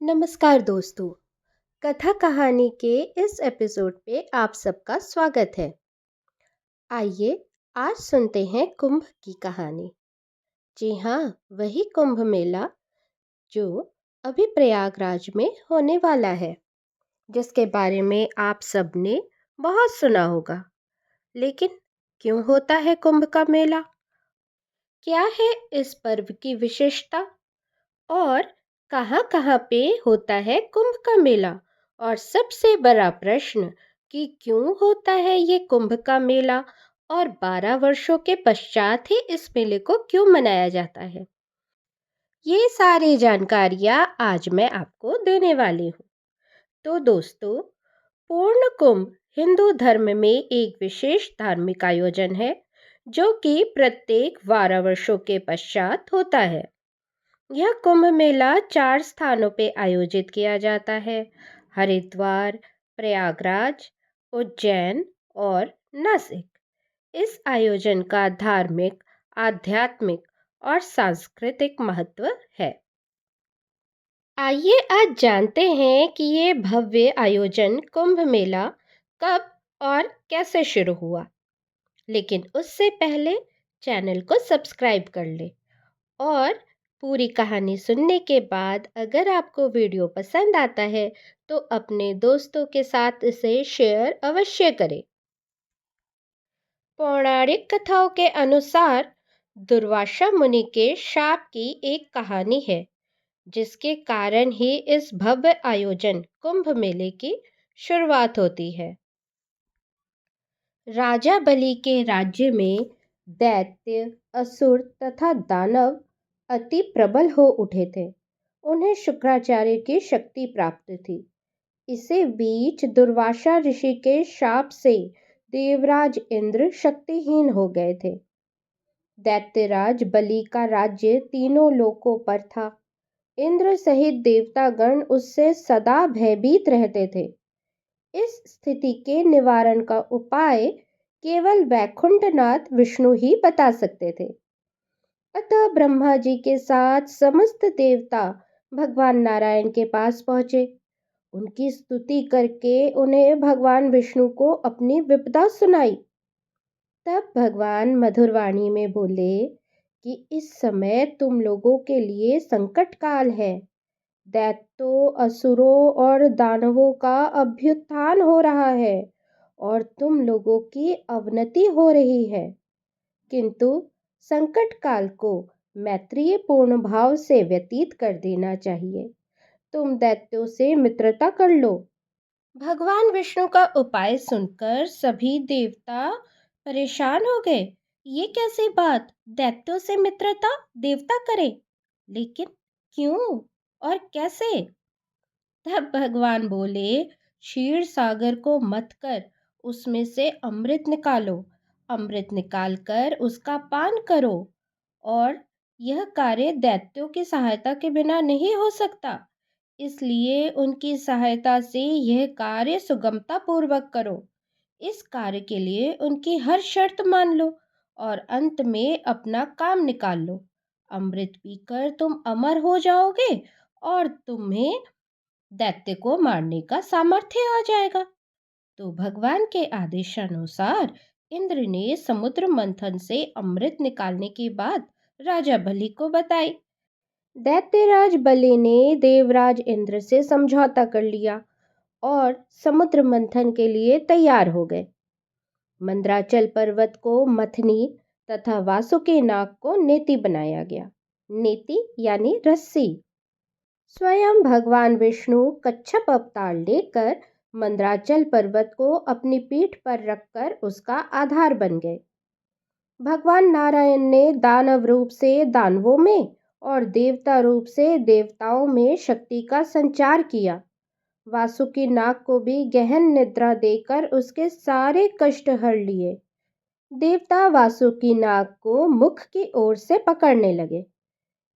नमस्कार दोस्तों। कथा कहानी के इस एपिसोड पे आप सबका स्वागत है। आइए आज सुनते हैं कुंभ की कहानी। जी हाँ, वही कुंभ मेला जो अभी प्रयागराज में होने वाला है, जिसके बारे में आप सबने बहुत सुना होगा। लेकिन क्यों होता है कुंभ का मेला? क्या है इस पर्व की विशेषता? और कहाँ-कहाँ पे होता है कुंभ का मेला? और सबसे बड़ा प्रश्न कि क्यों होता है ये कुंभ का मेला और 12 वर्षों के पश्चात ही इस मेले को क्यों मनाया जाता है? ये सारी जानकारियाँ आज मैं आपको देने वाली हूँ। तो दोस्तों, पूर्ण कुंभ हिंदू धर्म में एक विशेष धार्मिक आयोजन है जो कि प्रत्येक 12 वर्षों के पश्चात होता है। यह कुंभ मेला 4 स्थानों पे आयोजित किया जाता है: हरिद्वार, प्रयागराज, उज्जैन और नासिक। इस आयोजन का धार्मिक, आध्यात्मिक और सांस्कृतिक महत्व है। आइए आज जानते हैं कि ये भव्य आयोजन कुंभ मेला कब और कैसे शुरू हुआ। लेकिन उससे पहले चैनल को सब्सक्राइब कर ले और पूरी कहानी सुनने के बाद अगर आपको वीडियो पसंद आता है तो अपने दोस्तों के साथ इसे शेयर अवश्य करें। पौराणिक कथाओं के अनुसार दुर्वासा मुनि के शाप की एक कहानी है, जिसके कारण ही इस भव्य आयोजन कुंभ मेले की शुरुआत होती है। राजा बलि के राज्य में दैत्य, असुर तथा दानव अति प्रबल हो उठे थे। उन्हें शुक्राचार्य की शक्ति प्राप्त थी। इसी बीच दुर्वासा ऋषि के शाप से देवराज इंद्र शक्तिहीन हो गए थे। दैत्यराज बलि का राज्य तीनों लोकों पर था। इंद्र सहित देवतागण उससे सदा भयभीत रहते थे। इस स्थिति के निवारण का उपाय केवल वैकुंठनाथ विष्णु ही बता सकते थे। अतः ब्रह्मा जी के साथ समस्त देवता भगवान नारायण के पास पहुंचे। उनकी स्तुति करके उन्हें भगवान विष्णु को अपनी विपदा सुनाई। तब भगवान मधुर वाणी में बोले कि इस समय तुम लोगों के लिए संकट काल है। दैत्यों, असुरों और दानवों का अभ्युत्थान हो रहा है और तुम लोगों की अवनति हो रही है। किंतु संकट काल को मैत्रीय पूर्ण भाव से व्यतीत कर देना चाहिए। तुम दैत्यों से मित्रता कर लो। भगवान विष्णु का उपाय सुनकर सभी देवता परेशान हो गए। ये कैसी बात? दैत्यों से मित्रता देवता करे? लेकिन क्यों और कैसे? तब भगवान बोले, क्षीर सागर को मथ कर उसमें से अमृत निकालो। अमृत निकालकर उसका पान करो। और यह कार्य दैत्यों की सहायता के बिना नहीं हो सकता, इसलिए उनकी सहायता से यह कार्य सुगमता पूर्वक करो। इस कार्य के लिए उनकी हर शर्त मान लो और अंत में अपना काम निकाल लो। अमृत पीकर तुम अमर हो जाओगे और तुम्हें दैत्य को मारने का सामर्थ्य आ जाएगा। तो भगवान के आदेशानुसार इंद्र ने समुद्र मंथन से अमृत निकालने की बात राजा बलि को बताई। दैत्यराज बलि ने देवराज इंद्र से समझौता कर लिया और समुद्र मंथन के लिए तैयार हो गए। मंद्राचल पर्वत को मथनी तथा वासुकी नाग को नेति बनाया गया। नेति यानी रस्सी। स्वयं भगवान विष्णु कच्छप अवतार लेकर मंद्राचल पर्वत को अपनी पीठ पर रखकर उसका आधार बन गए। भगवान नारायण ने दानव रूप से दानवों में और देवता रूप से देवताओं में शक्ति का संचार किया। वासुकी नाग को भी गहन निद्रा देकर उसके सारे कष्ट हर लिए। देवता वासुकी नाग को मुख की ओर से पकड़ने लगे।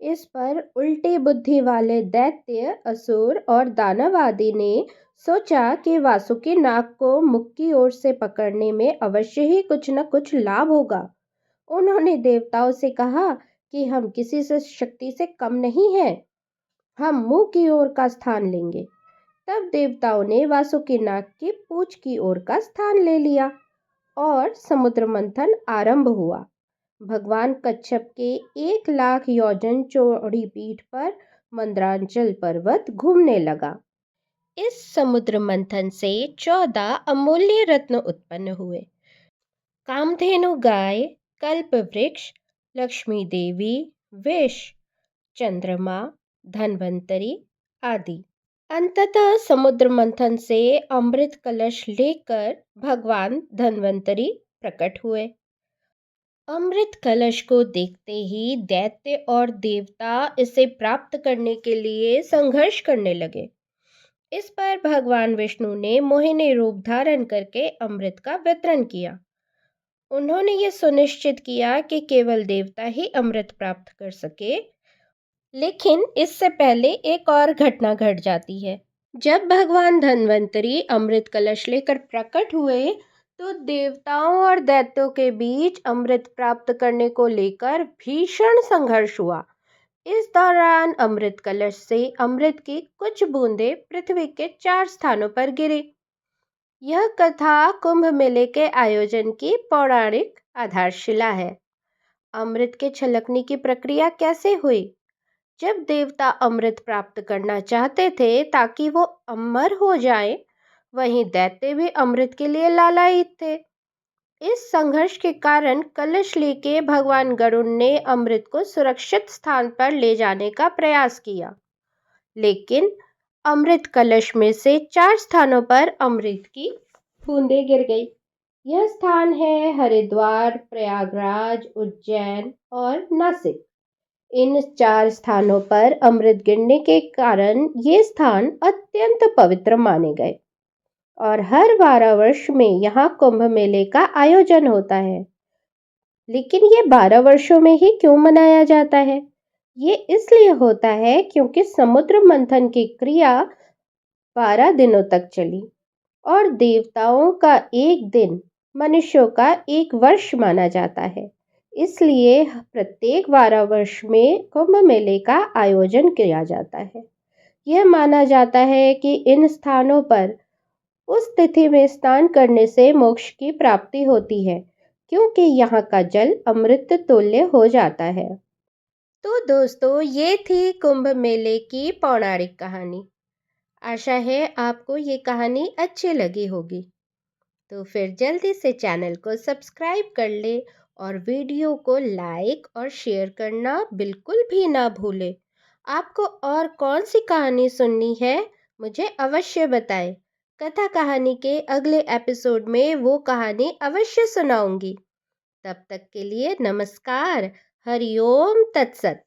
इस पर उल्टी बुद्धि वाले दैत्य, असुर और दानव आदि ने सोचा कि वासुकी नाग को मुख की ओर से पकड़ने में अवश्य ही कुछ न कुछ लाभ होगा। उन्होंने देवताओं से कहा कि हम किसी से शक्ति से कम नहीं हैं। हम मुंह की ओर का स्थान लेंगे। तब देवताओं ने वासुकीनाग की पूंछ की ओर का स्थान ले लिया और समुद्र मंथन आरंभ हुआ। भगवान कच्छप के 1 लाख योजन चौड़ी पीठ पर मंद्रांचल पर्वत घूमने लगा। इस समुद्र मंथन से 14 अमूल्य रत्न उत्पन्न हुए। कामधेनु गाय, कल्प वृक्ष, लक्ष्मी देवी, विष, चंद्रमा, धन्वंतरी आदि। अंततः समुद्र मंथन से अमृत कलश लेकर भगवान धन्वंतरी प्रकट हुए। अमृत कलश को देखते ही दैत्य और देवता इसे प्राप्त करने के लिए संघर्ष करने लगे। इस पर भगवान विष्णु ने मोहिनी रूप धारण करके अमृत का वितरण किया। उन्होंने ये सुनिश्चित किया कि केवल देवता ही अमृत प्राप्त कर सके। लेकिन इससे पहले एक और घटना घट जाती है। जब भगवान धन्वंतरी अमृत कलश लेकर प्रकट हुए तो देवताओं और दैत्यों के बीच अमृत प्राप्त करने को लेकर भीषण संघर्ष हुआ। इस दौरान अमृत कलश से अमृत की कुछ बूंदें पृथ्वी के 4 स्थानों पर गिरी। यह कथा कुंभ मेले के आयोजन की पौराणिक आधारशिला है। अमृत के छलकने की प्रक्रिया कैसे हुई? जब देवता अमृत प्राप्त करना चाहते थे ताकि वो अमर हो जाए, वहीं दैत्य भी अमृत के लिए लालायित थे। इस संघर्ष के कारण कलश लेके भगवान गरुड़ ने अमृत को सुरक्षित स्थान पर ले जाने का प्रयास किया, लेकिन अमृत कलश में से 4 स्थानों पर अमृत की बूंदें गिर गई। यह स्थान है हरिद्वार, प्रयागराज, उज्जैन और नासिक। इन 4 स्थानों पर अमृत गिरने के कारण ये स्थान अत्यंत पवित्र माने गए और हर 12 वर्ष में यहाँ कुंभ मेले का आयोजन होता है। लेकिन ये 12 वर्षों में ही क्यों मनाया जाता है? ये इसलिए होता है क्योंकि समुद्र मंथन की क्रिया 12 दिनों तक चली और देवताओं का एक दिन मनुष्यों का 1 वर्ष माना जाता है। इसलिए प्रत्येक 12 वर्ष में कुंभ मेले का आयोजन किया जाता है। यह माना जाता है कि इन स्थानों पर उस तिथि में स्नान करने से मोक्ष की प्राप्ति होती है, क्योंकि यहाँ का जल अमृत तुल्य हो जाता है। तो दोस्तों, ये थी कुंभ मेले की पौराणिक कहानी। आशा है आपको ये कहानी अच्छी लगी होगी। तो फिर जल्दी से चैनल को सब्सक्राइब कर ले और वीडियो को लाइक और शेयर करना बिल्कुल भी ना भूले। आपको और कौन सी कहानी सुननी है मुझे अवश्य बताएं। कथा कहानी के अगले एपिसोड में वो कहानी अवश्य सुनाऊंगी। तब तक के लिए नमस्कार। हरिओम तत्सत।